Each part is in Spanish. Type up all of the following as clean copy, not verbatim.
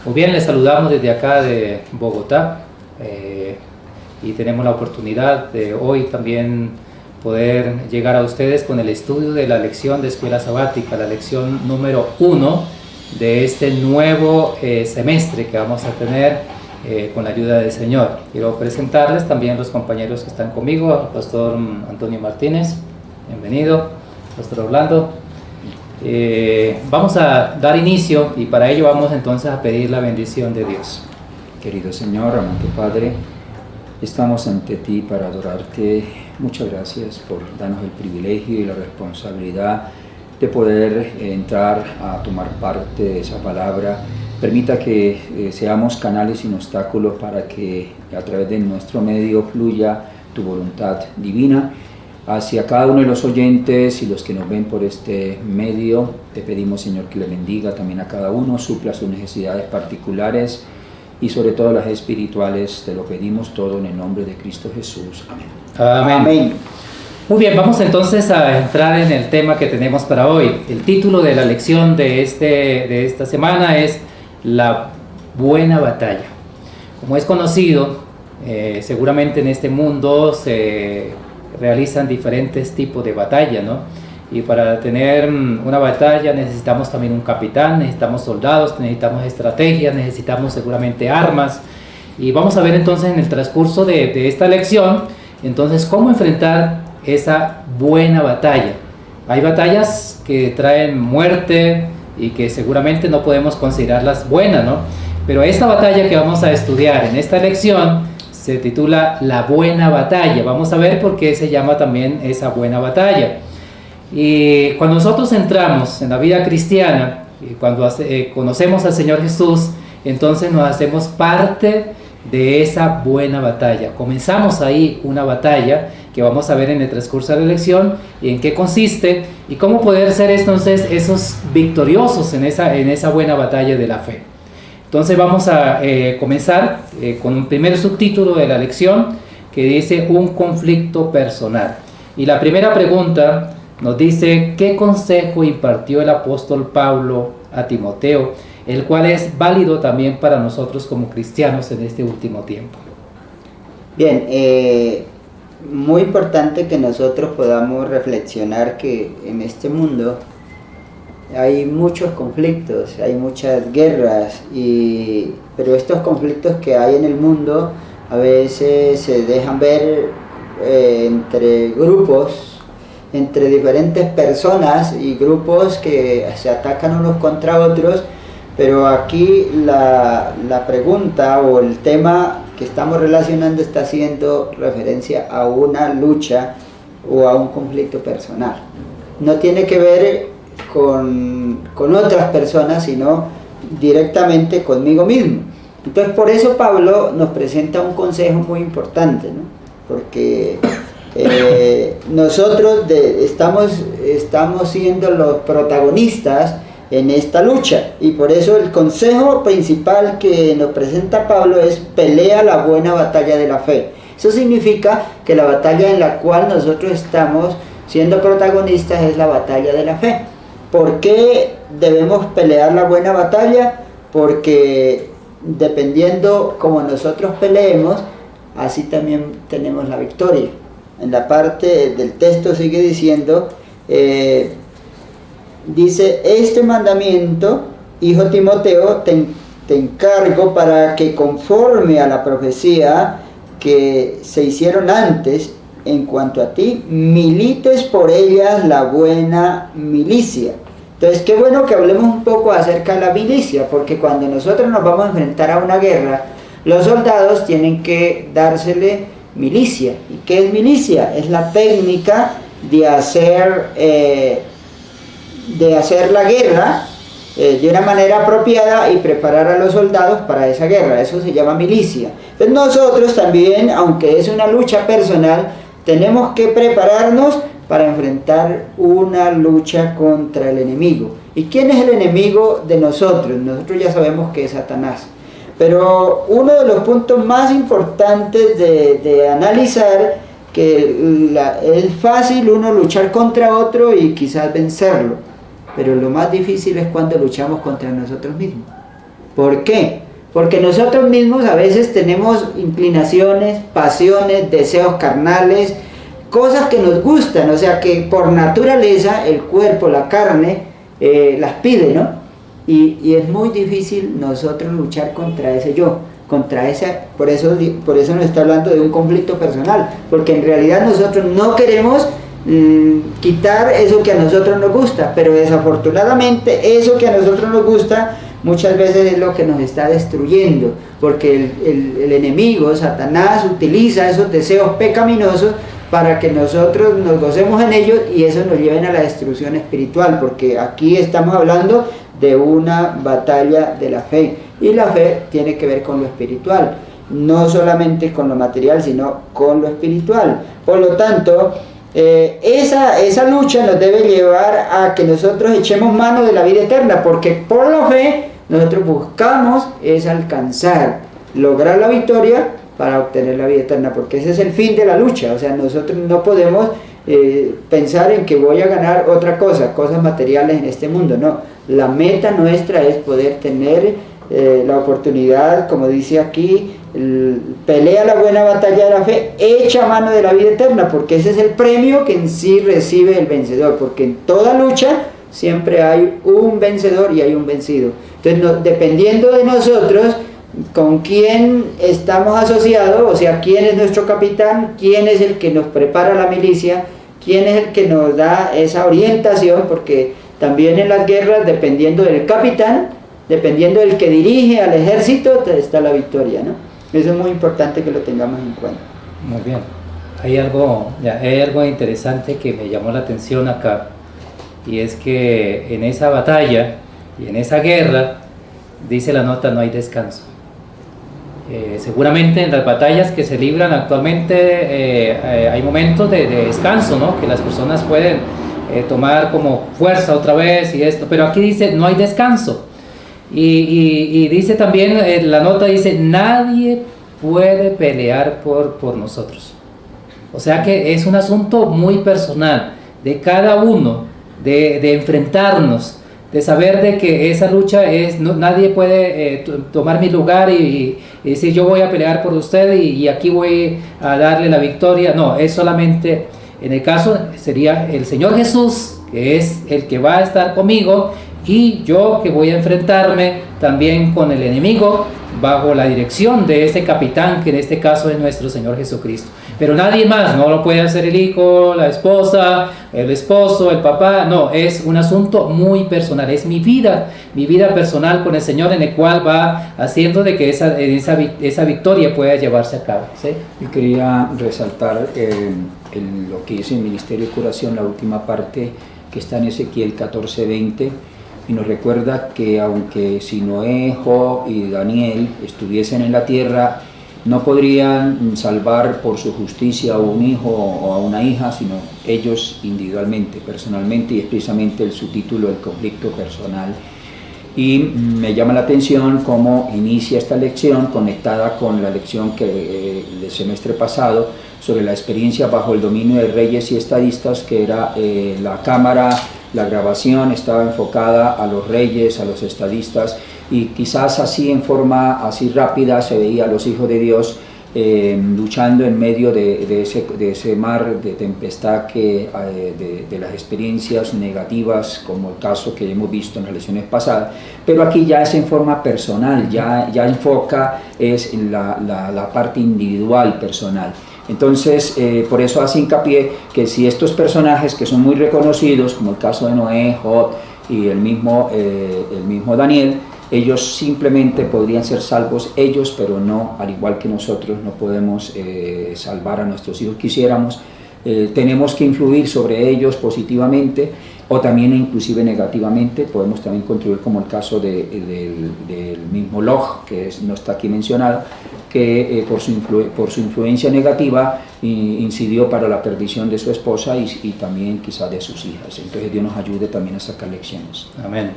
Muy bien, les saludamos desde acá de Bogotá y tenemos la oportunidad de hoy también poder llegar a ustedes con el estudio de la lección de escuela sabática, la lección número 1 de este nuevo semestre que vamos a tener con la ayuda del Señor. Quiero presentarles también los compañeros que están conmigo, el pastor Antonio Martínez, bienvenido, pastor Orlando. Vamos a dar inicio y para ello vamos entonces a pedir la bendición de Dios. Querido Señor, amante Padre, estamos ante ti para adorarte. Muchas gracias por darnos el privilegio y la responsabilidad de poder entrar a tomar parte de esa palabra. Permita que seamos canales sin obstáculos para que a través de nuestro medio fluya tu voluntad divina. Hacia cada uno de los oyentes y los que nos ven por este medio, te pedimos, Señor, que le bendiga también a cada uno, supla sus necesidades particulares y sobre todo las espirituales. Te lo pedimos todo en el nombre de Cristo Jesús. Amén. Amén. Amén. Muy bien, vamos entonces a entrar en el tema que tenemos para hoy. El título de la lección de esta semana es La buena batalla. Como es conocido, seguramente en este mundo se realizan diferentes tipos de batalla, ¿no? Y para tener una batalla necesitamos también un capitán, necesitamos soldados, necesitamos estrategias, necesitamos seguramente armas. Y vamos a ver entonces en el transcurso de esta lección, entonces cómo enfrentar esa buena batalla. Hay batallas que traen muerte y que seguramente no podemos considerarlas buenas, ¿no? Pero esta batalla que vamos a estudiar en esta lección se titula La buena batalla. Vamos a ver por qué se llama también esa buena batalla. Y cuando nosotros entramos en la vida cristiana, y cuando conocemos al Señor Jesús, entonces nos hacemos parte de esa buena batalla. Comenzamos ahí una batalla que vamos a ver en el transcurso de la lección y en qué consiste y cómo poder ser entonces esos victoriosos en esa buena batalla de la fe. Entonces vamos a comenzar con un primer subtítulo de la lección que dice un conflicto personal. Y la primera pregunta nos dice ¿qué consejo impartió el apóstol Pablo a Timoteo? El cual es válido también para nosotros como cristianos en este último tiempo. Bien, muy importante que nosotros podamos reflexionar que en este mundo hay muchos conflictos, hay muchas guerras, pero estos conflictos que hay en el mundo a veces se dejan ver entre grupos, entre diferentes personas y grupos que se atacan unos contra otros, pero aquí la pregunta o el tema que estamos relacionando está haciendo referencia a una lucha o a un conflicto personal. No tiene que ver con otras personas, sino directamente conmigo mismo. Entonces por eso Pablo nos presenta un consejo muy importante, ¿no? Porque nosotros estamos siendo los protagonistas en esta lucha, y por eso el consejo principal que nos presenta Pablo es pelea la buena batalla de la fe. Eso significa que la batalla en la cual nosotros estamos siendo protagonistas es la batalla de la fe. ¿Por qué debemos pelear la buena batalla? Porque dependiendo como nosotros peleemos, así también tenemos la victoria. En la parte del texto sigue diciendo, dice, este mandamiento, hijo Timoteo, te encargo para que conforme a la profecía que se hicieron antes, en cuanto a ti, milites por ellas la buena milicia. Entonces, qué bueno que hablemos un poco acerca de la milicia, porque cuando nosotros nos vamos a enfrentar a una guerra, los soldados tienen que dársele milicia. ¿Y qué es milicia? Es la técnica de hacer la guerra de una manera apropiada y preparar a los soldados para esa guerra. Eso se llama milicia. Entonces nosotros también, aunque es una lucha personal, tenemos que prepararnos para enfrentar una lucha contra el enemigo. ¿Y quién es el enemigo de nosotros? Nosotros ya sabemos que es Satanás. Pero uno de los puntos más importantes de analizar, que es fácil uno luchar contra otro y quizás vencerlo, pero lo más difícil es cuando luchamos contra nosotros mismos. ¿Por qué? Porque nosotros mismos a veces tenemos inclinaciones, pasiones, deseos carnales, cosas que nos gustan, o sea que por naturaleza el cuerpo, la carne, las pide, ¿no? Y es muy difícil nosotros luchar contra ese yo, contra esa, por eso nos está hablando de un conflicto personal, porque en realidad nosotros no queremos quitar eso que a nosotros nos gusta, pero desafortunadamente eso que a nosotros nos gusta muchas veces es lo que nos está destruyendo, porque el enemigo, Satanás, utiliza esos deseos pecaminosos para que nosotros nos gocemos en ellos y eso nos lleve a la destrucción espiritual, porque aquí estamos hablando de una batalla de la fe, y la fe tiene que ver con lo espiritual, no solamente con lo material, sino con lo espiritual. Por lo tanto, esa lucha nos debe llevar a que nosotros echemos mano de la vida eterna, porque por la fe nosotros buscamos es alcanzar, lograr la victoria para obtener la vida eterna, porque ese es el fin de la lucha. O sea, nosotros no podemos pensar en que voy a ganar otra cosa, cosas materiales en este mundo, no. La meta nuestra es poder tener la oportunidad, como dice aquí, pelea la buena batalla de la fe, echa mano de la vida eterna, porque ese es el premio que en sí recibe el vencedor, porque en toda lucha siempre hay un vencedor y hay un vencido. Entonces, dependiendo de nosotros, con quién estamos asociados, o sea, quién es nuestro capitán, quién es el que nos prepara la milicia, quién es el que nos da esa orientación, porque también en las guerras, dependiendo del capitán, dependiendo del que dirige al ejército, está la victoria, ¿no? Eso es muy importante que lo tengamos en cuenta. Muy bien. Hay algo interesante que me llamó la atención acá, y es que en esa batalla y en esa guerra, dice la nota, no hay descanso. Seguramente en las batallas que se libran actualmente hay momentos de descanso, ¿no? Que las personas pueden tomar como fuerza otra vez y esto, pero aquí dice no hay descanso. Y dice también, la nota dice, nadie puede pelear por nosotros. O sea que es un asunto muy personal de cada uno, de enfrentarnos, de saber de que esa lucha es, nadie puede tomar mi lugar y decir yo voy a pelear por usted y aquí voy a darle la victoria. No, es solamente, en el caso sería el Señor Jesús, que es el que va a estar conmigo, y yo que voy a enfrentarme también con el enemigo bajo la dirección de ese capitán, que en este caso es nuestro Señor Jesucristo. Pero nadie más, no lo puede hacer el hijo, la esposa, el esposo, el papá, no, es un asunto muy personal, es mi vida personal con el Señor, en el cual va haciendo de que esa victoria pueda llevarse a cabo, ¿sí? Yo quería resaltar en lo que dice el Ministerio de Curación, la última parte que está en Ezequiel 14:20, y nos recuerda que aunque si Noé, Job y Daniel estuviesen en la tierra, no podrían salvar por su justicia a un hijo o a una hija, sino ellos individualmente, personalmente, y es precisamente el subtítulo del conflicto personal. Y me llama la atención cómo inicia esta lección conectada con la lección que el semestre pasado sobre la experiencia bajo el dominio de reyes y estadistas, que era la cámara, la grabación estaba enfocada a los reyes, a los estadistas, y quizás así en forma así rápida se veía a los hijos de Dios luchando en medio de ese mar de tempestad, de las experiencias negativas, como el caso que hemos visto en las lecciones pasadas, pero aquí ya es en forma personal, ya enfoca es en la parte individual, personal. Entonces, por eso hace hincapié que si estos personajes que son muy reconocidos, como el caso de Noé, Job y el mismo Daniel, ellos simplemente podrían ser salvos ellos, pero no, al igual que nosotros, no podemos salvar a nuestros hijos. Quisiéramos, tenemos que influir sobre ellos positivamente o también inclusive negativamente. Podemos también contribuir, como el caso del mismo Lot, que no está aquí mencionado, que por su influencia negativa incidió para la perdición de su esposa y también quizás de sus hijas. Entonces Dios nos ayude también a sacar lecciones. Amén.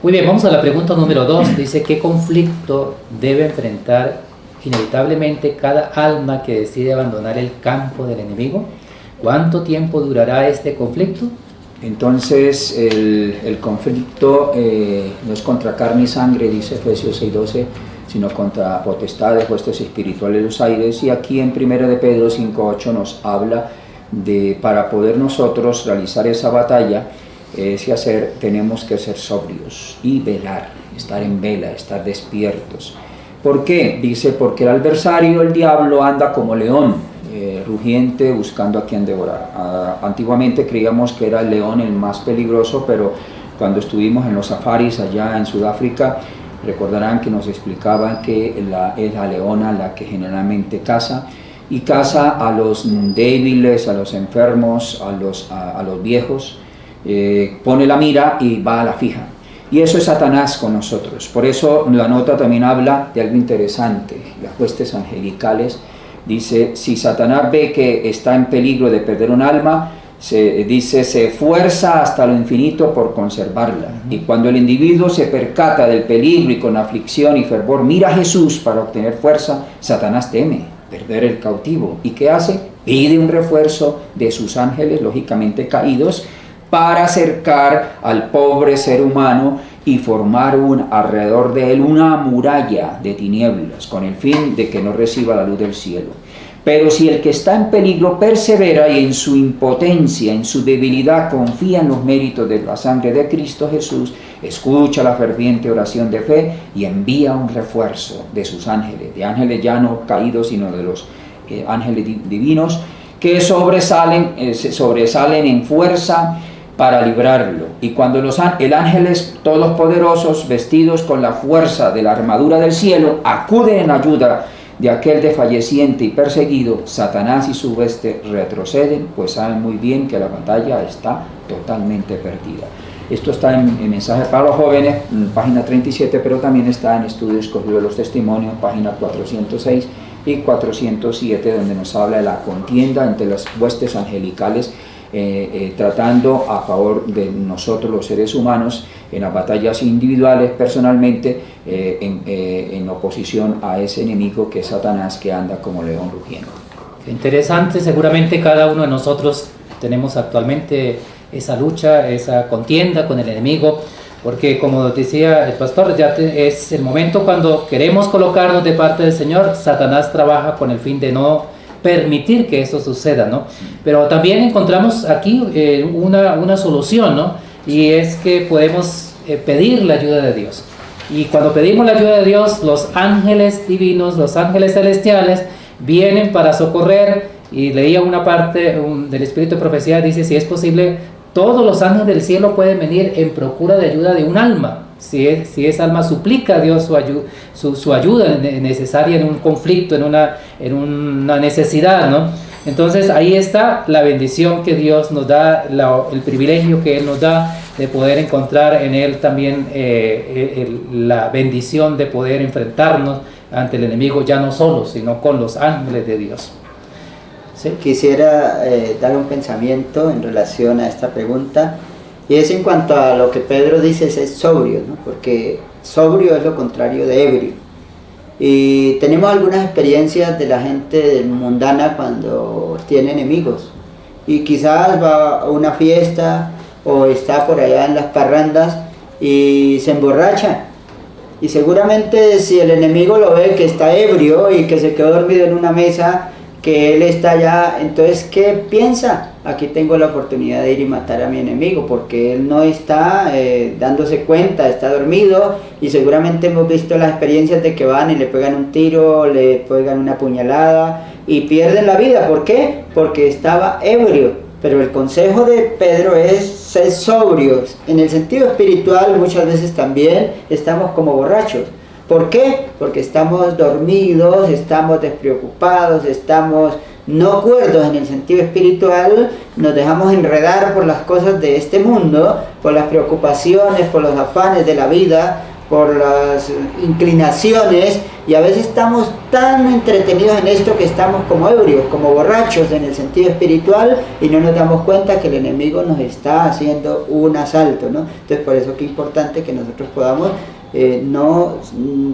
Muy bien, vamos a la pregunta número 2. Dice, ¿qué conflicto debe enfrentar inevitablemente cada alma que decide abandonar el campo del enemigo? ¿Cuánto tiempo durará este conflicto? Entonces el conflicto no es contra carne y sangre, dice Efesios 6:12, sino contra potestades, huestes espirituales de los aires. Y aquí en 1 de Pedro 5:8 nos habla de, para poder nosotros realizar esa batalla, ese hacer, tenemos que ser sobrios y velar, estar en vela, estar despiertos. ¿Por qué? Dice, porque el adversario, el diablo, anda como león, rugiente, buscando a quien devorar. Antiguamente creíamos que era el león el más peligroso, pero cuando estuvimos en los safaris allá en Sudáfrica, recordarán que nos explicaban que es la leona la que generalmente caza, y caza a los débiles, a los enfermos, a los viejos, pone la mira y va a la fija. Y eso es Satanás con nosotros. Por eso la nota también habla de algo interesante, las huestes angelicales. Dice, si Satanás ve que está en peligro de perder un alma, se esfuerza hasta lo infinito por conservarla. Y cuando el individuo se percata del peligro y con aflicción y fervor mira a Jesús para obtener fuerza, Satanás teme perder el cautivo. ¿Y qué hace? Pide un refuerzo de sus ángeles, lógicamente caídos, para acercar al pobre ser humano y formar alrededor de él una muralla de tinieblas, con el fin de que no reciba la luz del cielo. Pero si el que está en peligro persevera y en su impotencia, en su debilidad, confía en los méritos de la sangre de Cristo Jesús, escucha la ferviente oración de fe y envía un refuerzo de sus ángeles, de ángeles ya no caídos, sino de los ángeles divinos, que sobresalen en fuerza para librarlo. Y cuando el ángeles todos poderosos, vestidos con la fuerza de la armadura del cielo, acuden en ayuda de aquel desfalleciente y perseguido, Satanás y su hueste retroceden, pues saben muy bien que la batalla está totalmente perdida. Esto está en Mensaje para los Jóvenes, página 37, pero también está en Estudio Escogido de los Testimonios, página 406 y 407, donde nos habla de la contienda entre las huestes angelicales, tratando a favor de nosotros los seres humanos en las batallas individuales, personalmente, en oposición a ese enemigo que es Satanás, que anda como león rugiendo. Interesante, seguramente cada uno de nosotros tenemos actualmente esa lucha, esa contienda con el enemigo, porque como decía el pastor, es el momento cuando queremos colocarnos de parte del Señor. Satanás trabaja con el fin de no permitir que eso suceda, ¿no? Pero también encontramos aquí una solución, ¿no? Y es que podemos pedir la ayuda de Dios. Y cuando pedimos la ayuda de Dios, los ángeles divinos, los ángeles celestiales, vienen para socorrer. Y leía una parte del Espíritu de Profecía, dice, si es posible, todos los ángeles del cielo pueden venir en procura de ayuda de un alma. Si esa alma suplica a Dios su ayuda necesaria en un conflicto, en una necesidad, ¿no? Entonces ahí está la bendición que Dios nos da, el privilegio que Él nos da de poder encontrar en Él también la bendición de poder enfrentarnos ante el enemigo, ya no solo, sino con los ángeles de Dios. ¿Sí? Quisiera dar un pensamiento en relación a esta pregunta, y es en cuanto a lo que Pedro dice, es sobrio, ¿no? Porque sobrio es lo contrario de ebrio. Y tenemos algunas experiencias de la gente mundana cuando tiene enemigos, y quizás va a una fiesta o está por allá en las parrandas y se emborracha, y seguramente si el enemigo lo ve que está ebrio y que se quedó dormido en una mesa, que él está allá, entonces ¿qué piensa? Aquí tengo la oportunidad de ir y matar a mi enemigo, porque él no está dándose cuenta, está dormido, y seguramente hemos visto las experiencias de que van y le pegan un tiro, le pegan una puñalada y pierden la vida. ¿Por qué? Porque estaba ebrio. Pero el consejo de Pedro es ser sobrios. En el sentido espiritual muchas veces también estamos como borrachos. ¿Por qué? Porque estamos dormidos, estamos despreocupados, estamos no cuerdos en el sentido espiritual, nos dejamos enredar por las cosas de este mundo, por las preocupaciones, por los afanes de la vida, por las inclinaciones, y a veces estamos tan entretenidos en esto que estamos como ebrios, como borrachos en el sentido espiritual, y no nos damos cuenta que el enemigo nos está haciendo un asalto, ¿no? Entonces por eso que es importante que nosotros podamos no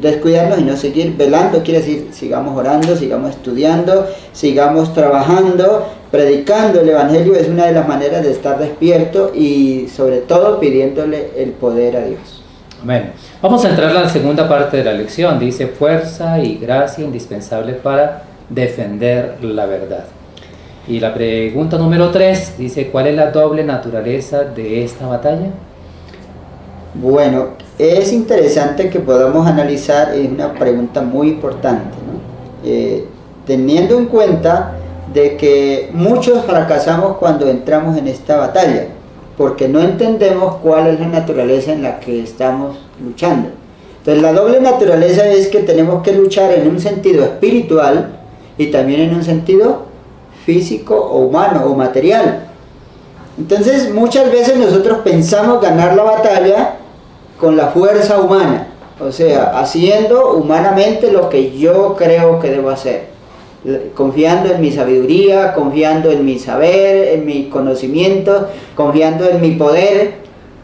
descuidarnos y no seguir velando. Quiere decir, sigamos orando, sigamos estudiando, sigamos trabajando, predicando el Evangelio es una de las maneras de estar despierto y sobre todo pidiéndole el poder a Dios. Amén. Vamos a entrar a la segunda parte de la lección. Dice fuerza y gracia indispensable para defender la verdad. Y la pregunta número 3 dice, ¿cuál es la doble naturaleza de esta batalla? Bueno, es interesante que podamos analizar, es una pregunta muy importante, ¿no? Teniendo en cuenta de que muchos fracasamos cuando entramos en esta batalla, porque no entendemos cuál es la naturaleza en la que estamos luchando. Entonces la doble naturaleza es que tenemos que luchar en un sentido espiritual y también en un sentido físico o humano o material. Entonces muchas veces nosotros pensamos ganar la batalla con la fuerza humana, o sea, haciendo humanamente lo que yo creo que debo hacer, confiando en mi sabiduría, confiando en mi saber, en mi conocimiento, confiando en mi poder,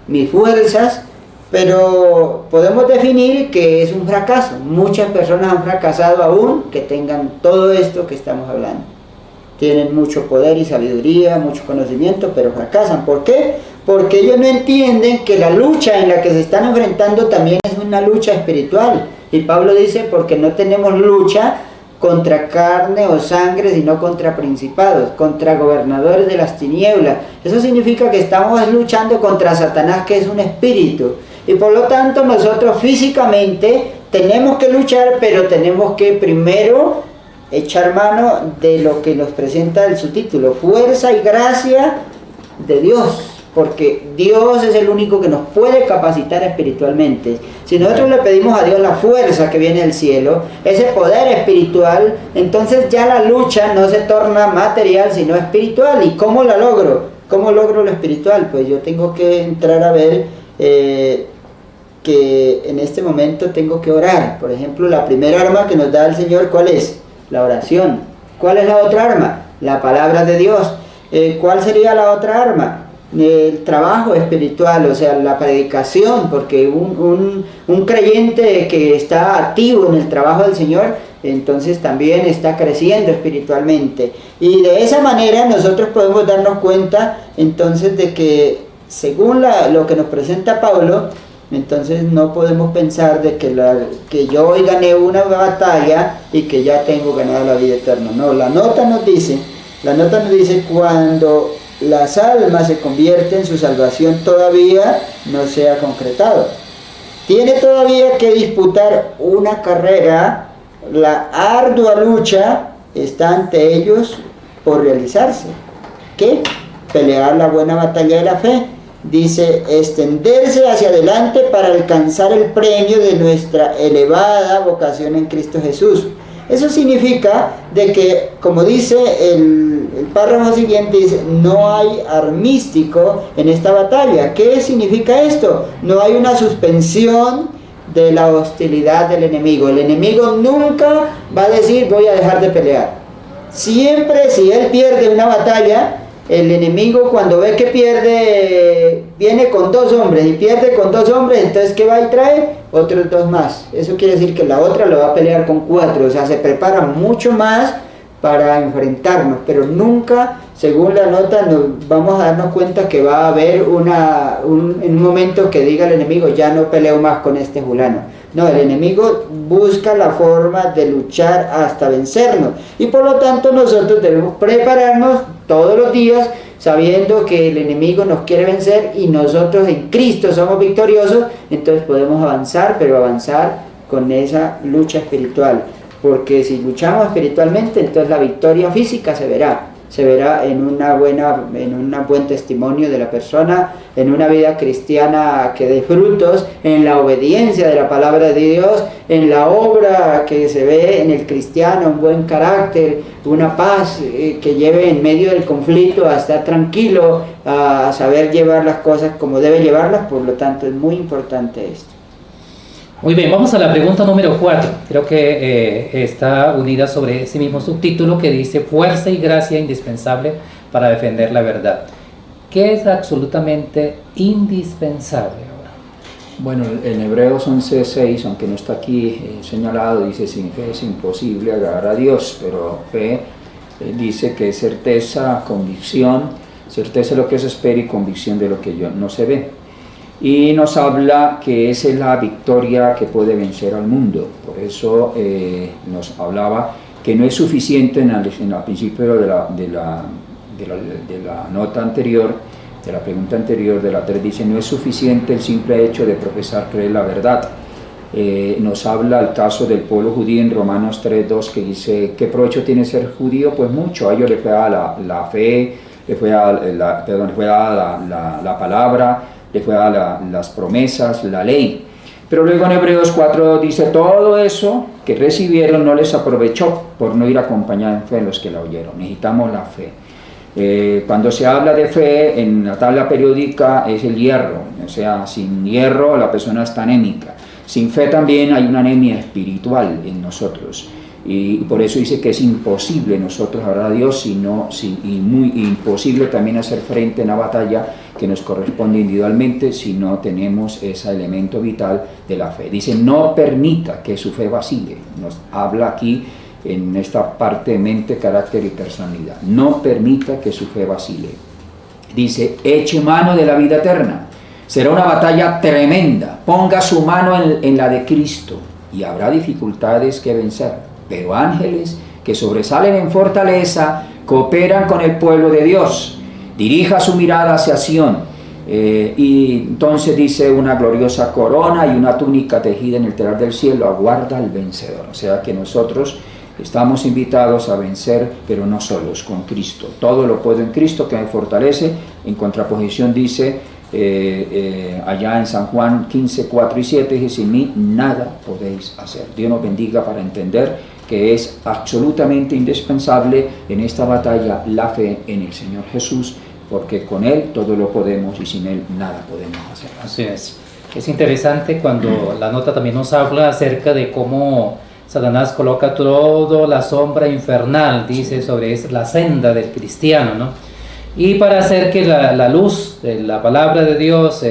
mis fuerzas, pero podemos definir que es un fracaso. Muchas personas han fracasado aún que tengan todo esto que estamos hablando. Tienen mucho poder y sabiduría, mucho conocimiento, pero fracasan. ¿Por qué? Porque ellos no entienden que la lucha en la que se están enfrentando también es una lucha espiritual. Y Pablo dice, porque no tenemos lucha contra carne o sangre, sino contra principados, contra gobernadores de las tinieblas. Eso significa que estamos luchando contra Satanás, que es un espíritu. Y por lo tanto nosotros físicamente tenemos que luchar, pero tenemos que primero echar mano de lo que nos presenta el subtítulo, fuerza y gracia de Dios, porque Dios es el único que nos puede capacitar espiritualmente. Si nosotros le pedimos a Dios la fuerza que viene del cielo, ese poder espiritual, entonces ya la lucha no se torna material, sino espiritual. ¿Y cómo la logro? ¿Cómo logro lo espiritual? Pues yo tengo que entrar a ver que en este momento tengo que orar. Por ejemplo, la primera arma que nos da el Señor, ¿cuál es? La oración. ¿Cuál es la otra arma? La palabra de Dios. ¿Cuál sería la otra arma? El trabajo espiritual, o sea, la predicación, porque un creyente que está activo en el trabajo del Señor, entonces también está creciendo espiritualmente. Y de esa manera nosotros podemos darnos cuenta entonces de que según lo que nos presenta Pablo, entonces no podemos pensar de que yo hoy gané una batalla y que ya tengo ganada la vida eterna. No, la nota nos dice cuando las almas se convierten, su salvación todavía no se ha concretado. Tiene todavía que disputar una carrera, la ardua lucha está ante ellos por realizarse. ¿Qué? Pelear la buena batalla de la fe. Dice, extenderse hacia adelante para alcanzar el premio de nuestra elevada vocación en Cristo Jesús. Eso significa de que, como dice el párrafo siguiente, dice, no hay armístico en esta batalla. ¿Qué significa esto? No hay una suspensión de la hostilidad del enemigo. El enemigo nunca va a decir, voy a dejar de pelear. Siempre, si él pierde una batalla, el enemigo cuando ve que pierde, viene con 2 hombres y pierde con 2 hombres, entonces ¿qué va y trae? Otros 2 más. Eso quiere decir que la otra lo va a pelear con 4, o sea, se prepara mucho más para enfrentarnos, pero nunca, según la nota, nos vamos a darnos cuenta que va a haber en un momento que diga el enemigo, ya no peleo más con este fulano. No, el enemigo busca la forma de luchar hasta vencernos. Y por lo tanto nosotros debemos prepararnos todos los días sabiendo que el enemigo nos quiere vencer y nosotros en Cristo somos victoriosos. Entonces podemos avanzar, pero avanzar con esa lucha espiritual. Porque si luchamos espiritualmente, entonces la victoria física se verá en un buen testimonio de la persona, en una vida cristiana que dé frutos, en la obediencia de la palabra de Dios, en la obra que se ve en el cristiano, un buen carácter, una paz que lleve en medio del conflicto a estar tranquilo, a saber llevar las cosas como debe llevarlas. Por lo tanto es muy importante esto. Muy bien, vamos a la pregunta número 4. Creo que está unida sobre ese mismo subtítulo que dice fuerza y gracia indispensable para defender la verdad. ¿Qué es absolutamente indispensable ahora? Bueno, en Hebreos 11:6, aunque no está aquí señalado, dice sin fe es imposible agradar a Dios, pero fe dice que es certeza, convicción, certeza de lo que se espera y convicción de lo que no se ve. Y nos habla que esa es la victoria que puede vencer al mundo. Por eso nos hablaba que no es suficiente en el principio de la nota anterior, de la pregunta anterior, de la 3, dice, no es suficiente el simple hecho de profesar creer la verdad. Nos habla el caso del pueblo judío en Romanos 3:2, que dice, ¿qué provecho tiene ser judío? Pues mucho, a ellos les fue dada la fe, les fue dada la palabra, les fue dada las promesas, la ley. Pero luego en Hebreos 4 dice, todo eso que recibieron no les aprovechó por no ir acompañado en fe en los que la oyeron. Necesitamos la fe. Cuando se habla de fe en la tabla periódica es el hierro, o sea, sin hierro la persona está anémica. Sin fe también hay una anemia espiritual en nosotros, y por eso dice que es imposible nosotros orar a Dios, y muy imposible también hacer frente a una batalla que nos corresponde individualmente si no tenemos ese elemento vital de la fe. Dice, no permita que su fe vacile. Nos habla aquí en esta parte de mente, carácter y personalidad. No permita que su fe vacile. Dice, eche mano de la vida eterna. Será una batalla tremenda. Ponga su mano en la de Cristo y habrá dificultades que vencer. Pero ángeles que sobresalen en fortaleza cooperan con el pueblo de Dios. Dirija su mirada hacia Sión. Y entonces dice, una gloriosa corona y una túnica tejida en el telar del cielo aguarda al vencedor. O sea que nosotros estamos invitados a vencer, pero no solos, con Cristo. Todo lo puedo en Cristo que me fortalece. En contraposición dice allá en San Juan 15, 4 y 7, dice, sin mí nada podéis hacer. Dios nos bendiga para entender que es absolutamente indispensable en esta batalla la fe en el Señor Jesús, porque con Él todo lo podemos y sin Él nada podemos hacer. Así es. Es interesante cuando la nota también nos habla acerca de cómo Satanás coloca toda la sombra infernal, dice, sobre la senda del cristiano, ¿no? Y para hacer que la luz de la palabra de Dios,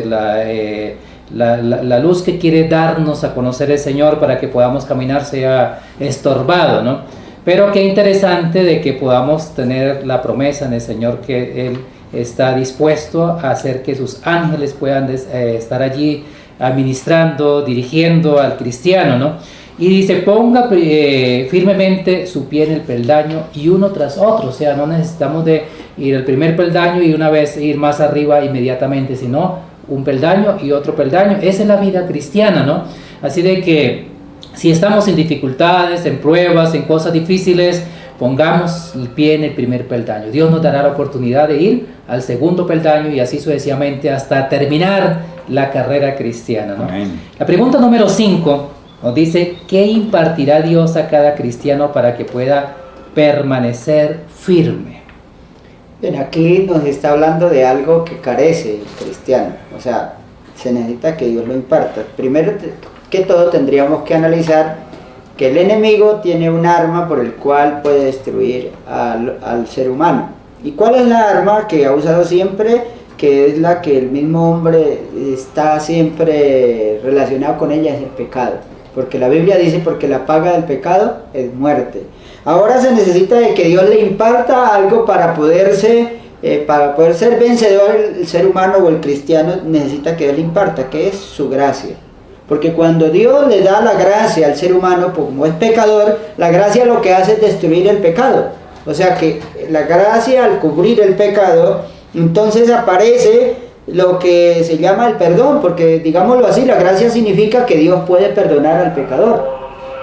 la luz que quiere darnos a conocer el Señor para que podamos caminar sea estorbado, ¿no? Pero qué interesante de que podamos tener la promesa en el Señor que Él está dispuesto a hacer que sus ángeles puedan estar allí administrando, dirigiendo al cristiano, ¿no? Y dice, ponga firmemente su pie en el peldaño y uno tras otro, o sea, no necesitamos de ir al primer peldaño y una vez ir más arriba inmediatamente, sino un peldaño y otro peldaño. Esa es la vida cristiana, ¿no? Así de que si estamos en dificultades, en pruebas, en cosas difíciles, pongamos el pie en el primer peldaño. Dios nos dará la oportunidad de ir al segundo peldaño y así sucesivamente hasta terminar la carrera cristiana, ¿no? Amén. La pregunta número 5 nos dice, ¿qué impartirá Dios a cada cristiano para que pueda permanecer firme? Bien, aquí nos está hablando de algo que carece el cristiano, o sea, se necesita que Dios lo imparta. Primero que todo tendríamos que analizar que el enemigo tiene un arma por el cual puede destruir al ser humano. ¿Y cuál es la arma que ha usado siempre? Que es la que el mismo hombre está siempre relacionado con ella, es el pecado. Porque la Biblia dice, porque la paga del pecado es muerte. Ahora se necesita de que Dios le imparta algo para poder ser vencedor. El ser humano o el cristiano necesita que Dios le imparta, que es su gracia. Porque cuando Dios le da la gracia al ser humano, como es pecador, la gracia lo que hace es destruir el pecado. O sea que la gracia, al cubrir el pecado, entonces aparece lo que se llama el perdón, porque digámoslo así, la gracia significa que Dios puede perdonar al pecador,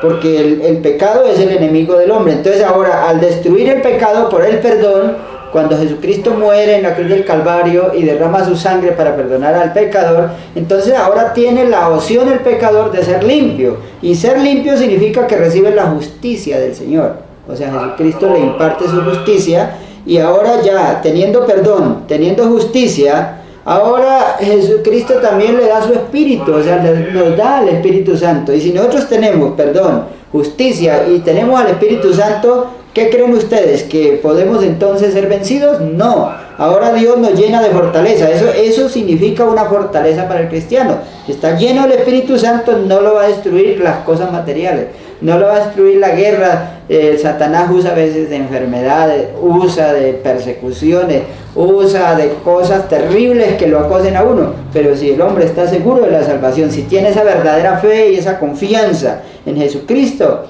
porque el pecado es el enemigo del hombre. Entonces ahora, al destruir el pecado por el perdón, cuando Jesucristo muere en la cruz del Calvario y derrama su sangre para perdonar al pecador, entonces ahora tiene la opción el pecador de ser limpio, y ser limpio significa que recibe la justicia del Señor. O sea, Jesucristo le imparte su justicia, y ahora ya teniendo perdón, teniendo justicia, ahora Jesucristo también le da su Espíritu, o sea, nos da el Espíritu Santo. Y si nosotros tenemos perdón, justicia y tenemos al Espíritu Santo, ¿qué creen ustedes? ¿Que podemos entonces ser vencidos? No. Ahora Dios nos llena de fortaleza. Eso significa una fortaleza para el cristiano. Está lleno del Espíritu Santo, no lo va a destruir las cosas materiales. No lo va a destruir la guerra. Satanás usa a veces de enfermedades, usa de persecuciones, usa de cosas terribles que lo acosen a uno. Pero si el hombre está seguro de la salvación, si tiene esa verdadera fe y esa confianza en Jesucristo,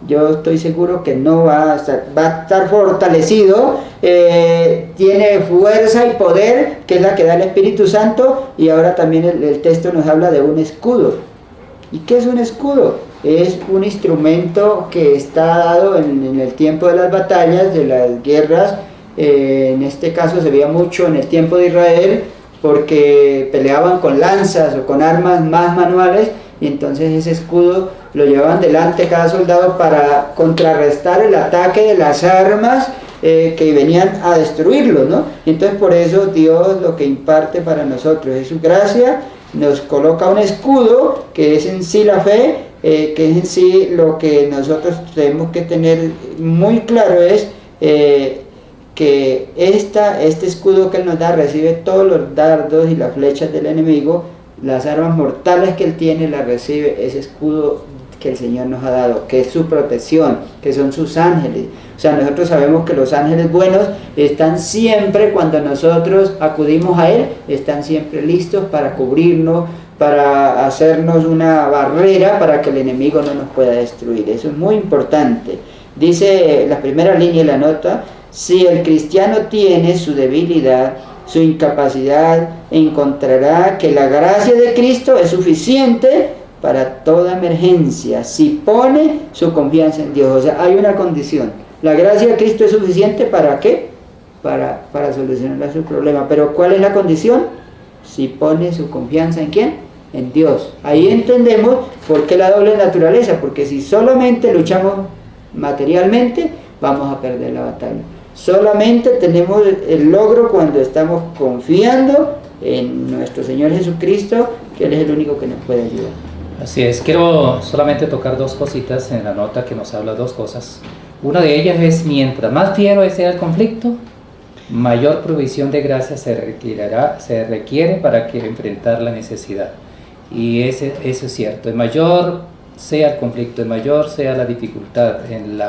yo estoy seguro que no va a estar fortalecido, tiene fuerza y poder, que es la que da el Espíritu Santo. Y ahora también el texto nos habla de un escudo. ¿Y qué es un escudo? Es un instrumento que está dado en el tiempo de las batallas, de las guerras. En este caso se veía mucho en el tiempo de Israel, porque peleaban con lanzas o con armas más manuales, y entonces ese escudo lo llevaban delante cada soldado para contrarrestar el ataque de las armas que venían a destruirlo, ¿no? Y entonces por eso Dios lo que imparte para nosotros es su gracia, nos coloca un escudo que es en sí la fe, que es en sí lo que nosotros tenemos que tener muy claro, es que este escudo que Él nos da recibe todos los dardos y las flechas del enemigo, las armas mortales que Él tiene las recibe ese escudo que el Señor nos ha dado, que es su protección, que son sus ángeles. O sea, nosotros sabemos que los ángeles buenos están siempre, cuando nosotros acudimos a Él, están siempre listos para cubrirnos, para hacernos una barrera para que el enemigo no nos pueda destruir. Eso es muy importante. Dice la primera línea de la nota: si el cristiano tiene su debilidad, su incapacidad, encontrará que la gracia de Cristo es suficiente para toda emergencia, si pone su confianza en Dios. O sea, hay una condición: la gracia de Cristo es suficiente. ¿Para qué? Para solucionar su problema. Pero ¿cuál es la condición? Si pone su confianza ¿en quién? En Dios. Ahí entendemos por qué la doble naturaleza, porque si solamente luchamos materialmente, vamos a perder la batalla. Solamente tenemos el logro cuando estamos confiando en nuestro Señor Jesucristo, que Él es el único que nos puede ayudar. Así es, quiero solamente tocar dos cositas en la nota que nos habla dos cosas. Una de ellas es: mientras más fiero sea el conflicto, mayor provisión de gracia se requiere para que enfrentar la necesidad. Y eso es cierto. El mayor sea el conflicto, el mayor sea la dificultad en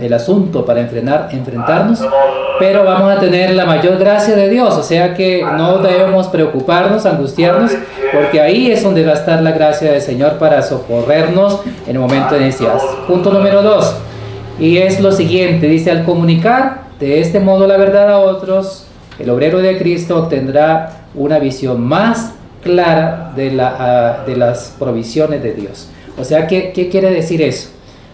el asunto para enfrentarnos, pero vamos a tener la mayor gracia de Dios. O sea que no debemos preocuparnos, angustiarnos, porque ahí es donde va a estar la gracia del Señor para socorrernos en el momento de necesidad. Punto número 2, y es lo siguiente, dice: al comunicar de este modo la verdad a otros, el obrero de Cristo obtendrá una visión más clara de las provisiones de Dios. O sea, ¿qué quiere decir eso?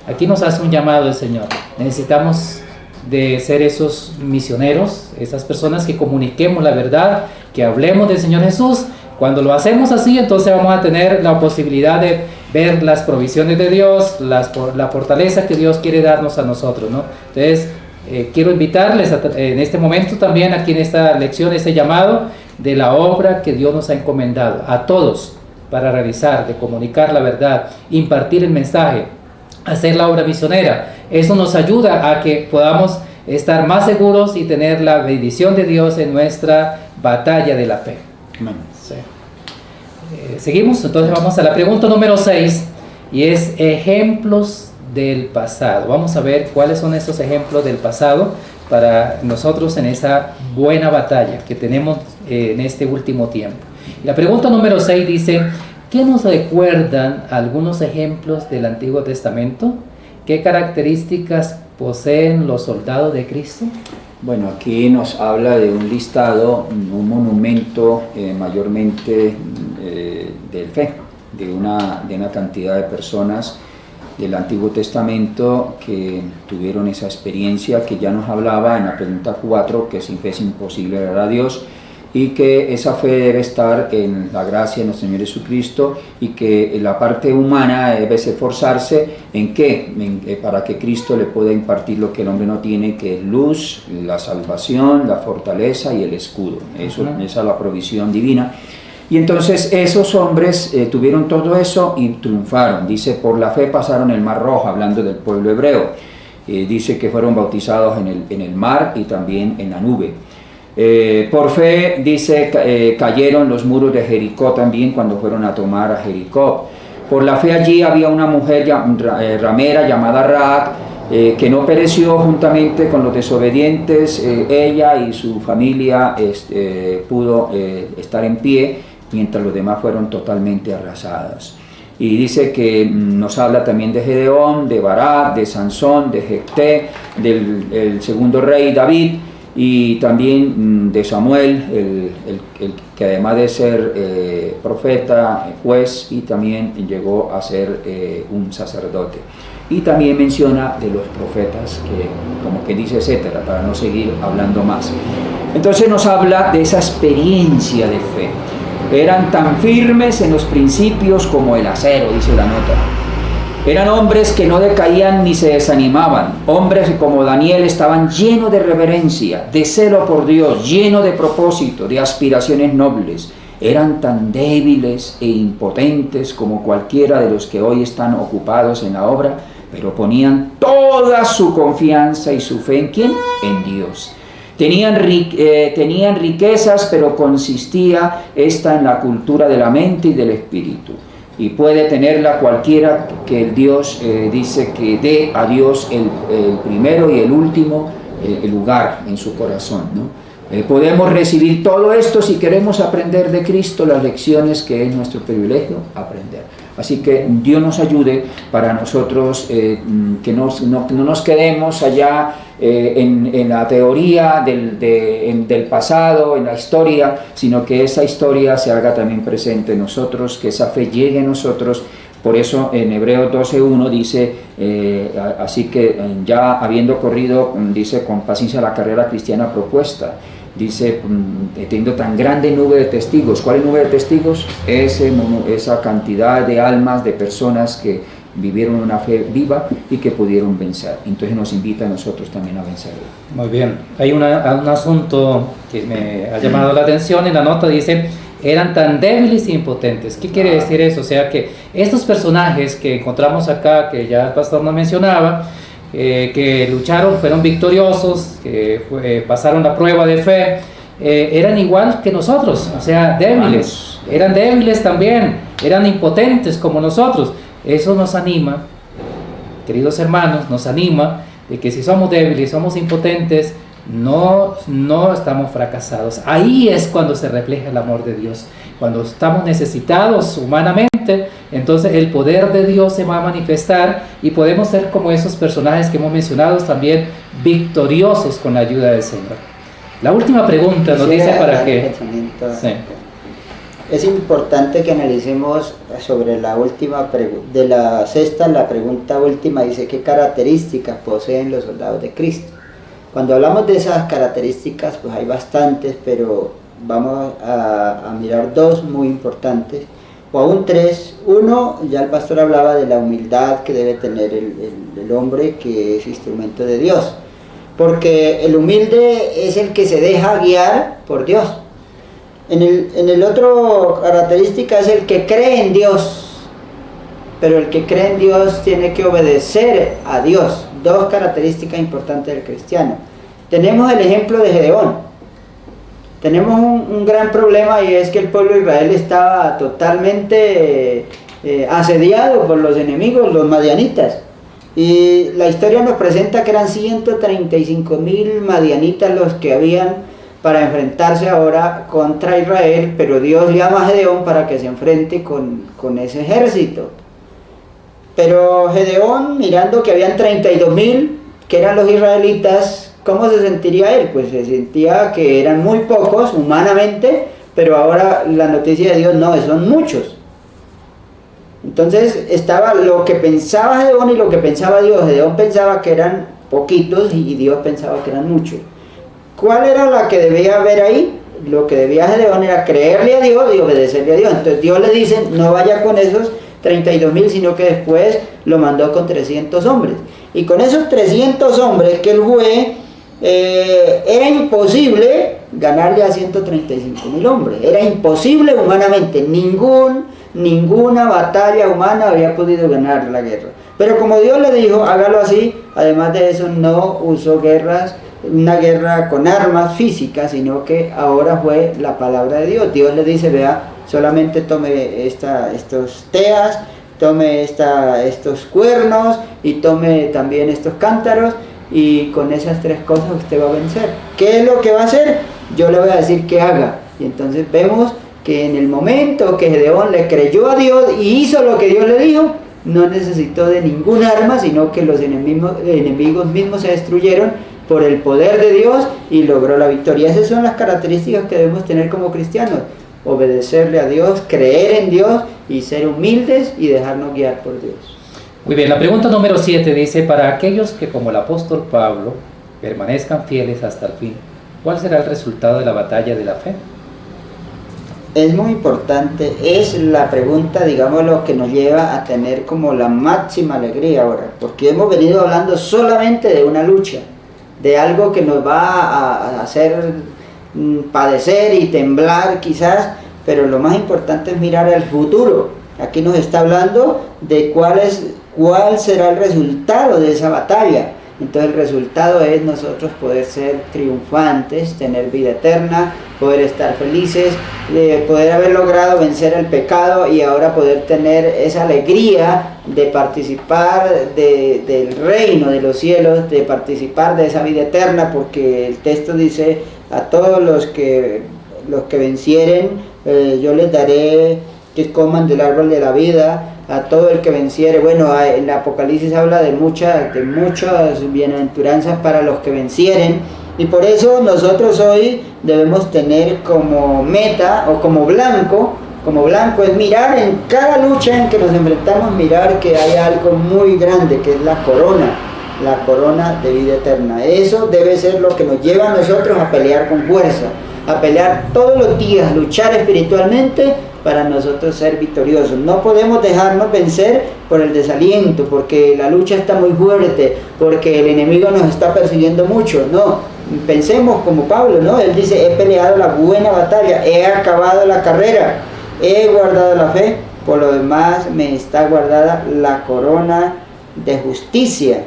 Aquí nos hace un llamado el Señor. Necesitamos de ser esos misioneros, esas personas que comuniquemos la verdad, que hablemos del Señor Jesús. Cuando lo hacemos así, entonces vamos a tener la posibilidad de ver las provisiones de Dios, la fortaleza que Dios quiere darnos a nosotros, ¿no? Entonces, quiero invitarles en este momento también, aquí en esta lección, ese llamado de la obra que Dios nos ha encomendado a todos para realizar, de comunicar la verdad, impartir el mensaje, hacer la obra misionera. Eso nos ayuda a que podamos estar más seguros y tener la bendición de Dios en nuestra batalla de la fe. Amén. Sí. Seguimos, entonces vamos a la pregunta número 6, y es ejemplos del pasado. Vamos a ver cuáles son esos ejemplos del pasado para nosotros en esa buena batalla que tenemos en este último tiempo. Y la pregunta número 6 dice: ¿qué nos recuerdan algunos ejemplos del Antiguo Testamento? ¿Qué características poseen los soldados de Cristo? Bueno, aquí nos habla de un listado, un monumento mayormente de fe, de una cantidad de personas del Antiguo Testamento que tuvieron esa experiencia que ya nos hablaba en la pregunta 4, que sin fe es imposible agradar a Dios, y que esa fe debe estar en la gracia de nuestro Señor Jesucristo, y que la parte humana debe esforzarse en qué, para que Cristo le pueda impartir lo que el hombre no tiene, que es luz, la salvación, la fortaleza y el escudo. Esa es la provisión divina. Y entonces esos hombres tuvieron todo eso y triunfaron. Dice: por la fe pasaron el mar Rojo, hablando del pueblo hebreo. Dice que fueron bautizados en el mar y también en la nube. Por fe, dice, cayeron los muros de Jericó también cuando fueron a tomar a Jericó. Por la fe allí había una mujer ramera llamada Rahab, que no pereció juntamente con los desobedientes. Ella y su familia pudo estar en pie, mientras los demás fueron totalmente arrasados. Y dice que nos habla también de Gedeón, de Barak, de Sansón, de Jefté, del segundo rey David, y también de Samuel, el que además de ser profeta, juez, y también llegó a ser un sacerdote. Y también menciona de los profetas, que como que dice etcétera, para no seguir hablando más. Entonces nos habla de esa experiencia de fe. Eran tan firmes en los principios como el acero, dice la nota. Eran hombres que no decaían ni se desanimaban. Hombres que como Daniel estaban llenos de reverencia, de celo por Dios, llenos de propósito, de aspiraciones nobles. Eran tan débiles e impotentes como cualquiera de los que hoy están ocupados en la obra, pero ponían toda su confianza y su fe ¿en quién? En Dios. Tenían riquezas, pero consistía esta en la cultura de la mente y del espíritu. Y puede tenerla cualquiera que el Dios dice que dé a Dios el primero y el último lugar en su corazón, ¿no? Podemos recibir todo esto si queremos aprender de Cristo las lecciones que es nuestro privilegio aprender. Así que Dios nos ayude para nosotros que no nos quedemos allá en la teoría del pasado, en la historia, sino que esa historia se haga también presente en nosotros, que esa fe llegue a nosotros. Por eso en Hebreos 12:1 dice, así que ya habiendo corrido, dice, con paciencia la carrera cristiana propuesta. Dice, teniendo tan grande nube de testigos. ¿Cuál es nube de testigos? Esa cantidad de almas, de personas que vivieron una fe viva y que pudieron vencer. Entonces nos invita a nosotros también a vencer. Muy bien. Hay un asunto que me ha llamado la atención. En la nota dice, eran tan débiles e impotentes. ¿Qué quiere decir eso? O sea que estos personajes que encontramos acá, que ya el pastor nos mencionaba, que lucharon, fueron victoriosos, que pasaron la prueba de fe, eran igual que nosotros, o sea, débiles, eran débiles también, eran impotentes como nosotros. Eso nos anima, queridos hermanos, nos anima de que si somos débiles, somos impotentes, no estamos fracasados. Ahí es cuando se refleja el amor de Dios. Cuando estamos necesitados humanamente, entonces el poder de Dios se va a manifestar y podemos ser como esos personajes que hemos mencionado también, victoriosos con la ayuda del Señor. La última pregunta nos dice para que... Sí. Es importante que analicemos sobre la última pregunta, de la sexta, la pregunta última dice, ¿qué características poseen los soldados de Cristo? Cuando hablamos de esas características, pues hay bastantes, pero vamos a mirar dos muy importantes, o aún tres. Uno, ya el pastor hablaba de la humildad que debe tener el hombre que es instrumento de Dios, porque el humilde es el que se deja guiar por Dios. En el otro característica es el que cree en Dios, pero el que cree en Dios tiene que obedecer a Dios. Dos características importantes del cristiano. Tenemos el ejemplo de Gedeón. Tenemos un gran problema, y es que el pueblo de Israel estaba totalmente asediado por los enemigos, los madianitas. Y la historia nos presenta que eran 135,000 madianitas los que habían para enfrentarse ahora contra Israel, pero Dios llama a Gedeón para que se enfrente con ese ejército. Pero Gedeón, mirando que habían 32,000, que eran los israelitas, ¿cómo se sentiría él? Pues se sentía que eran muy pocos humanamente, pero ahora la noticia de Dios, no, son muchos. Entonces estaba lo que pensaba Gedeón y lo que pensaba Dios. Gedeón pensaba que eran poquitos y Dios pensaba que eran muchos. ¿Cuál era la que debía haber ahí? Lo que debía Gedeón era creerle a Dios y obedecerle a Dios. Entonces Dios le dice, no vaya con esos 32,000, sino que después lo mandó con 300 hombres. Y con esos 300 hombres que él fue, era imposible ganarle a 135,000 hombres. Era imposible humanamente. Ninguna batalla humana había podido ganar la guerra. Pero como Dios le dijo, hágalo así, además de eso no usó una guerra con armas físicas, sino que ahora fue la palabra de Dios. Dios le dice, vea, solamente tome estos teas, tome estos cuernos y tome también estos cántaros, y con esas 3 cosas usted va a vencer. ¿Qué es lo que va a hacer? Yo le voy a decir que haga. Y entonces vemos que en el momento que Gedeón le creyó a Dios y hizo lo que Dios le dijo, no necesitó de ningún arma, sino que los enemigos mismos se destruyeron por el poder de Dios y logró la victoria. Esas son las características que debemos tener como cristianos: obedecerle a Dios, creer en Dios y ser humildes y dejarnos guiar por Dios. Muy bien, la pregunta número 7 dice: para aquellos que como el apóstol Pablo permanezcan fieles hasta el fin, ¿cuál será el resultado de la batalla de la fe? Es muy importante, es la pregunta, digamos, lo que nos lleva a tener como la máxima alegría ahora, porque hemos venido hablando solamente de una lucha, de algo que nos va a hacer padecer y temblar quizás, pero lo más importante es mirar al futuro. Aquí nos está hablando de cuál será el resultado de esa batalla. Entonces el resultado es nosotros poder ser triunfantes, tener vida eterna, poder estar felices, poder haber logrado vencer el pecado y ahora poder tener esa alegría de participar del reino de los cielos, de participar de esa vida eterna, porque el texto dice: a todos los que vencieren, yo les daré que coman del árbol de la vida. A todo el que venciere. Bueno, en el Apocalipsis habla de muchas bienaventuranzas para los que vencieren, y por eso nosotros hoy debemos tener como meta o como blanco es mirar en cada lucha en que nos enfrentamos, mirar que hay algo muy grande, que es la corona de vida eterna. Eso debe ser lo que nos lleva a nosotros a pelear con fuerza, a pelear todos los días, luchar espiritualmente para nosotros ser victoriosos. No podemos dejarnos vencer por el desaliento, porque la lucha está muy fuerte, porque el enemigo nos está persiguiendo mucho. No, pensemos como Pablo, ¿no? Él dice: he peleado la buena batalla, he acabado la carrera, he guardado la fe, por lo demás me está guardada la corona de justicia,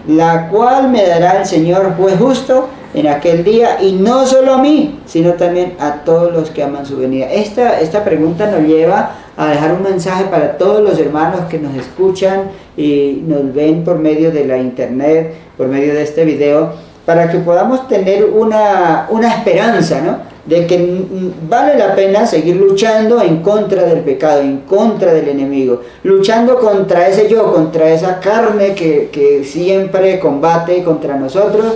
la cual me dará el Señor juez justo en aquel día, y no solo a mí, sino también a todos los que aman su venida. Esta pregunta nos lleva a dejar un mensaje para todos los hermanos que nos escuchan y nos ven por medio de la internet, por medio de este video, para que podamos tener una esperanza, ¿no? De que vale la pena seguir luchando en contra del pecado, en contra del enemigo, luchando contra ese yo, contra esa carne que siempre combate contra nosotros.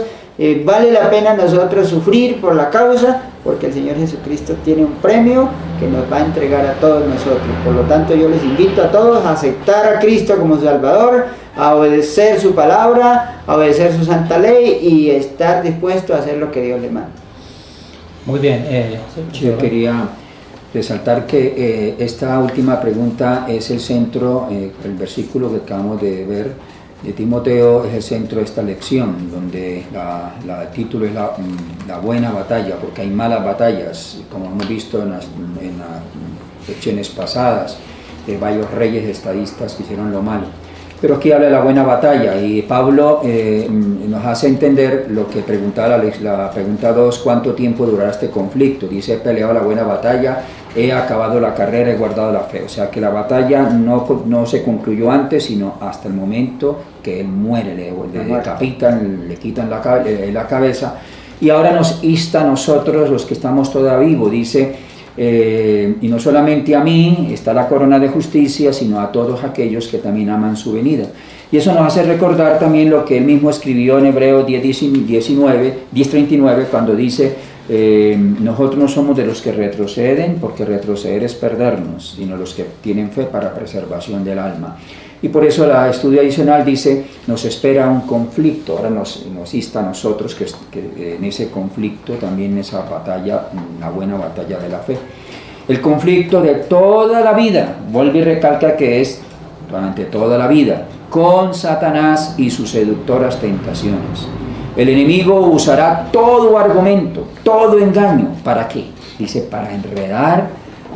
Vale la pena nosotros sufrir por la causa, porque el Señor Jesucristo tiene un premio que nos va a entregar a todos nosotros. Por lo tanto, yo les invito a todos a aceptar a Cristo como Salvador, a obedecer su palabra, a obedecer su santa ley y estar dispuesto a hacer lo que Dios le manda. Muy bien. Yo quería resaltar que esta última pregunta es el centro, el versículo que acabamos de ver de Timoteo es el centro de esta lección, donde el título es la buena batalla, porque hay malas batallas, como hemos visto en las lecciones pasadas, de varios reyes estadistas que hicieron lo malo. Pero aquí habla de la buena batalla, y Pablo nos hace entender lo que preguntaba la pregunta 2, ¿cuánto tiempo durará este conflicto? Dice: he peleado la buena batalla, he acabado la carrera, he guardado la fe. O sea que la batalla no se concluyó antes, sino hasta el momento que él muere, le decapitan, le quitan la cabeza, y ahora nos insta a nosotros, los que estamos todavía vivos, dice: y no solamente a mí está la corona de justicia, sino a todos aquellos que también aman su venida. Y eso nos hace recordar también lo que él mismo escribió en Hebreos 10:39, cuando dice: nosotros no somos de los que retroceden, porque retroceder es perdernos, sino los que tienen fe para preservación del alma. Y por eso el estudio adicional dice: nos espera un conflicto. Ahora nos insta a nosotros que en ese conflicto, también en esa batalla, la buena batalla de la fe. El conflicto de toda la vida, vuelve y recalca que es durante toda la vida, con Satanás y sus seductoras tentaciones. El enemigo usará todo argumento, todo engaño. ¿Para qué? Dice: para enredar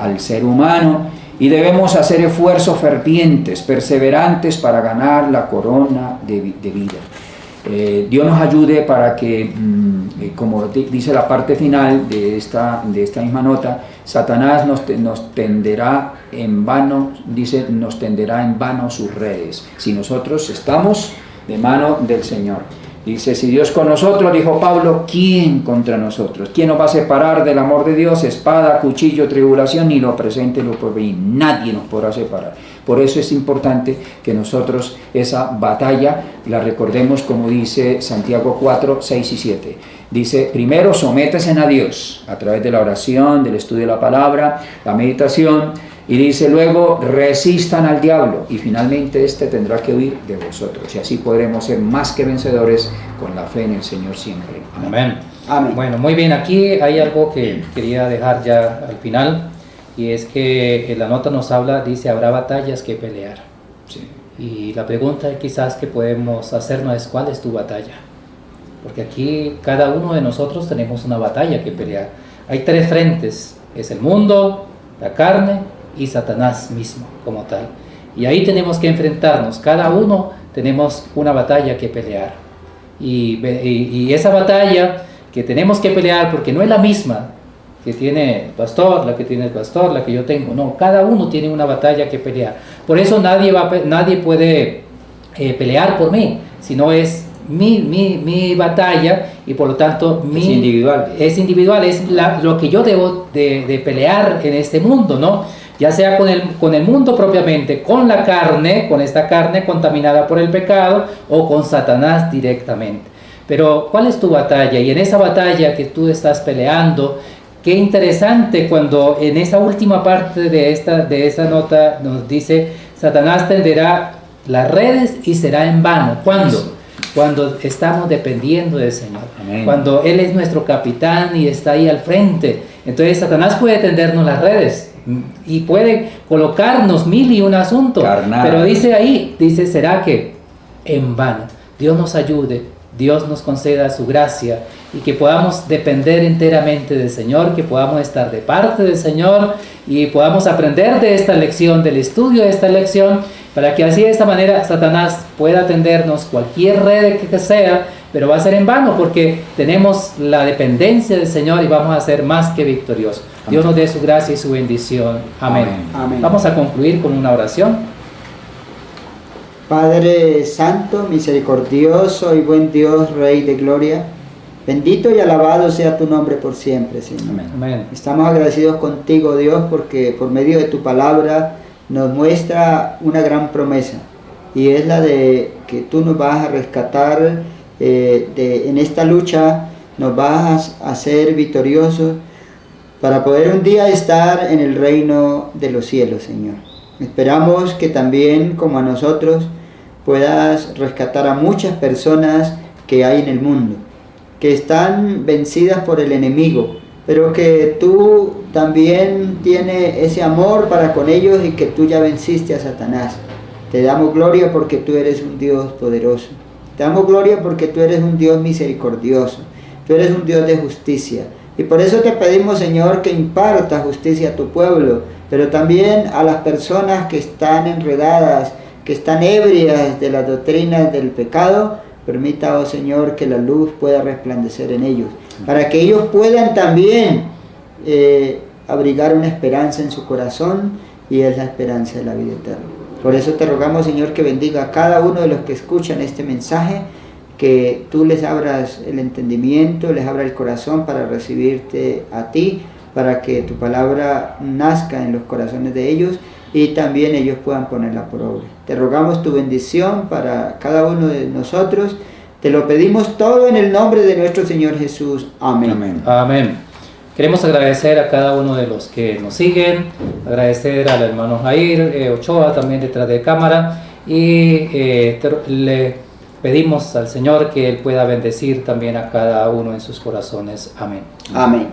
al ser humano, y debemos hacer esfuerzos fervientes, perseverantes, para ganar la corona de vida. Dios nos ayude para que, como dice la parte final de esta misma nota, Satanás nos tenderá en vano, dice, nos tenderá en vano sus redes, si nosotros estamos de mano del Señor. Dice, si Dios con nosotros, dijo Pablo, ¿quién contra nosotros? ¿Quién nos va a separar del amor de Dios? Espada, cuchillo, tribulación, ni lo presente, ni lo porvenir. Nadie nos podrá separar. Por eso es importante que nosotros esa batalla la recordemos como dice Santiago 4, 6 y 7. Dice, primero sométese a Dios a través de la oración, del estudio de la palabra, la meditación. Y dice luego, resistan al diablo y finalmente este tendrá que huir de vosotros. Y así podremos ser más que vencedores con la fe en el Señor siempre. Amén. Amén. Bueno, muy bien, aquí hay algo que quería dejar ya al final, y es que la nota nos habla, dice, habrá batallas que pelear. Sí. Y la pregunta quizás que podemos hacernos es, ¿cuál es tu batalla? Porque aquí cada uno de nosotros tenemos una batalla que pelear. Hay tres frentes, es el mundo, la carne y Satanás mismo como tal. Y ahí tenemos que enfrentarnos, cada uno tenemos una batalla que pelear. Y esa batalla que tenemos que pelear, porque no es la misma que tiene el pastor, la que tiene el pastor, la que yo tengo, no, cada uno tiene una batalla que pelear. Por eso nadie puede pelear por mí, sino es mi batalla, y por lo tanto es individual. Es individual, es lo que yo debo de pelear en este mundo, ¿no? Ya sea con el mundo propiamente, con la carne, con esta carne contaminada por el pecado, o con Satanás directamente. Pero ¿cuál es tu batalla? Y en esa batalla que tú estás peleando, qué interesante cuando en esa última parte de esa nota nos dice, Satanás tenderá las redes y será en vano. ¿Cuándo? Cuando estamos dependiendo del Señor. Amén. Cuando Él es nuestro capitán y está ahí al frente. Entonces Satanás puede tendernos las redes y puede colocarnos mil y un asuntos. Carnal. Pero dice, ¿será que en vano? Dios nos ayude, Dios nos conceda su gracia y que podamos depender enteramente del Señor, que podamos estar de parte del Señor y podamos aprender de esta lección, del estudio de esta lección, para que así de esta manera Satanás pueda tendernos cualquier red que sea, pero va a ser en vano porque tenemos la dependencia del Señor y vamos a ser más que victoriosos. Amén. Dios nos dé su gracia y su bendición. Amén. Amén. Vamos a concluir con una oración. Padre Santo, misericordioso y buen Dios, Rey de gloria, bendito y alabado sea tu nombre por siempre, Señor. Amén. Amén. Estamos agradecidos contigo, Dios, porque por medio de tu palabra nos muestra una gran promesa, y es la de que tú nos vas a rescatar en esta lucha, nos vas a hacer victoriosos para poder un día estar en el reino de los cielos, Señor. Esperamos que también, como a nosotros, puedas rescatar a muchas personas que hay en el mundo, que están vencidas por el enemigo, pero que tú también tienes ese amor para con ellos y que tú ya venciste a Satanás. Te damos gloria porque tú eres un Dios poderoso. Te damos gloria porque tú eres un Dios misericordioso. Tú eres un Dios de justicia. Y por eso te pedimos, Señor, que imparta justicia a tu pueblo, pero también a las personas que están enredadas, que están ebrias de las doctrinas del pecado. Permita, oh Señor, que la luz pueda resplandecer en ellos, para que ellos puedan también abrigar una esperanza en su corazón, y es la esperanza de la vida eterna. Por eso te rogamos, Señor, que bendiga a cada uno de los que escuchan este mensaje, que tú les abras el entendimiento, les abra el corazón para recibirte a ti, para que tu palabra nazca en los corazones de ellos y también ellos puedan ponerla por obra. Te rogamos tu bendición para cada uno de nosotros. Te lo pedimos todo en el nombre de nuestro Señor Jesús. Amén. Amén. Amén. Queremos agradecer a cada uno de los que nos siguen, agradecer al hermano Jair Ochoa también detrás de cámara, y le pedimos al Señor que Él pueda bendecir también a cada uno en sus corazones. Amén. Amén.